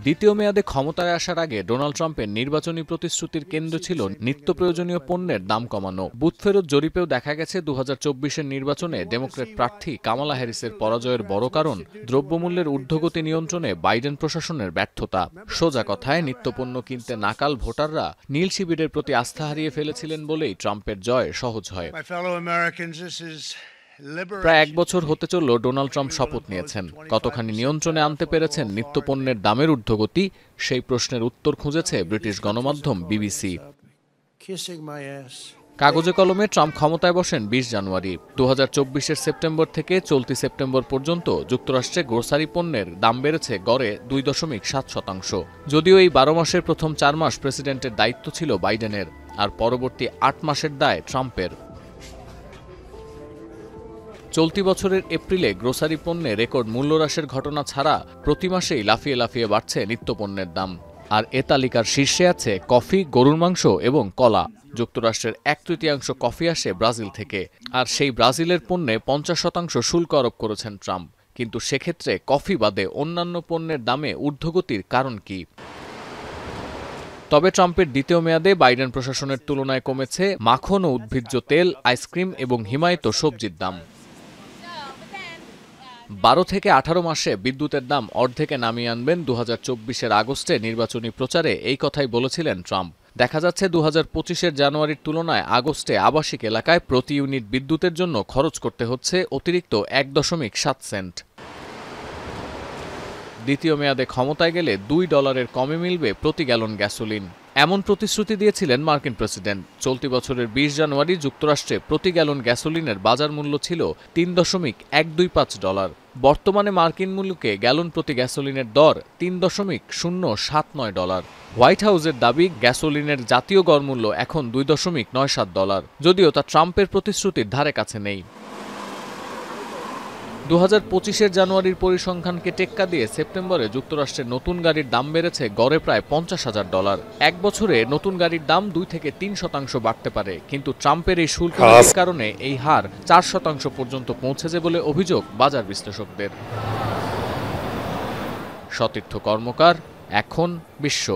দ্বিতীয় মেয়াদে ক্ষমতায় আসার আগে ডোনাল্ড ট্রাম্পের নির্বাচনী প্রতিশ্রুতির কেন্দ্র ছিল নিত্য প্রয়োজনীয় পণ্যের দাম কমানো। বুথ ফেরত জরিপেও দেখা গেছে 2024-এর নির্বাচনে ডেমোক্র্যাট প্রার্থী কামালা হ্যারিসের পরাজয়ের বড় কারণ দ্রব্যমূল্যের ঊর্ধ্বগতি নিয়ন্ত্রণে বাইডেন প্রশাসনের ব্যর্থতা। সোজা কথায় নিত্যপণ্য কিনতে নাকাল ভোটাররা নীল শিবিরের প্রতি আস্থা হারিয়ে ফেলেছিলেন বলেই ট্রাম্পের জয় সহজ হয়। প্রায় এক বছর হতে চলল ডোনাল্ড ট্রাম্প শপথ নিয়েছেন। কতখানি নিয়ন্ত্রণে আনতে পেরেছেন নিত্যপণ্যের দামের ঊর্ধ্বগতি, সেই প্রশ্নের উত্তর খুঁজেছে ব্রিটিশ গণমাধ্যম বিবিসি। কাগজে কলমে ট্রাম্প ক্ষমতায় বসেন 20 জানুয়ারি। 2024-এর সেপ্টেম্বর থেকে চলতি সেপ্টেম্বর পর্যন্ত যুক্তরাষ্ট্রে গ্রোসারি পণ্যের দাম বেড়েছে গড়ে 2.7%। যদিও এই 12 মাসের প্রথম 4 মাস প্রেসিডেন্টের দায়িত্ব ছিল বাইডেনের, আর পরবর্তী 8 মাসের দায় ট্রাম্পের। চলতি বছরের এপ্রিলে গ্রোসারি পণ্যে রেকর্ড মূল্যহ্রাসের ঘটনা ছাড়া প্রতি মাসেই লাফিয়ে লাফিয়ে বাড়ছে নিত্যপণ্যের দাম। আর এ তালিকার শীর্ষে আছে কফি, গরুর মাংস এবং কলা। যুক্তরাষ্ট্রের 1/3 কফি আসে ব্রাজিল থেকে, আর সেই ব্রাজিলের পণ্যে 50% শুল্ক আরোপ করেছেন ট্রাম্প। কিন্তু সেক্ষেত্রে কফি বাদে অন্যান্য পণ্যের দামে ঊর্ধ্বগতির কারণ কি? তবে ট্রাম্পের দ্বিতীয় মেয়াদে বাইডেন প্রশাসনের তুলনায় কমেছে মাখন ও উদ্ভিজ্জ তেল, আইসক্রিম এবং হিমায়িত সবজির দাম। 12 থেকে 18 মাসে বিদ্যুতের দাম অর্ধেকে নামিয়ে আনবেন 2024-এর আগস্টে নির্বাচনী প্রচারে এই কথাই বলেছিলেন ট্রাম্প। দেখা যাচ্ছে 2025-এর জানুয়ারির তুলনায় আগস্টে আবাসিক এলাকায় প্রতি ইউনিট বিদ্যুতের জন্য খরচ করতে হচ্ছে অতিরিক্ত 1.7 সেন্ট। দ্বিতীয় মেয়াদে ক্ষমতায় গেলে $2 কমে মিলবে প্রতি গ্যালন গ্যাসোলিন, এমন প্রতিশ্রুতি দিয়েছিলেন মার্কিন প্রেসিডেন্ট। চলতি বছরের 20 জানুয়ারি যুক্তরাষ্ট্রে প্রতি গ্যালন গ্যাসোলিনের বাজার মূল্য ছিল $3.125। বর্তমানে মার্কিন মূল্যকে গ্যালন প্রতি গ্যাসোলিনের দর $3.079। হোয়াইট হাউসের দাবি গ্যাসোলিনের জাতীয় গড় মূল্য এখন $2.97, যদিও তা ট্রাম্পের প্রতিশ্রুতির ধারে কাছে নেই। 2025-এর জানুয়ারির পরিসংখ্যানকে টেক্কা দিয়ে সেপ্টেম্বরে যুক্তরাষ্ট্রের নতুন গাড়ির দাম বেড়েছে গড়ে প্রায় $50,000। এক বছরে নতুন গাড়ির দাম 2 থেকে 3% বাড়তে পারে, কিন্তু ট্রাম্পের এই শুল্ক নীতির কারণে এই হার 4% পর্যন্ত পৌঁছেছে বলে অভিযোগ বাজার বিশ্লেষকদের। সতীর্থ কর্মকার, এখন বিশ্ব।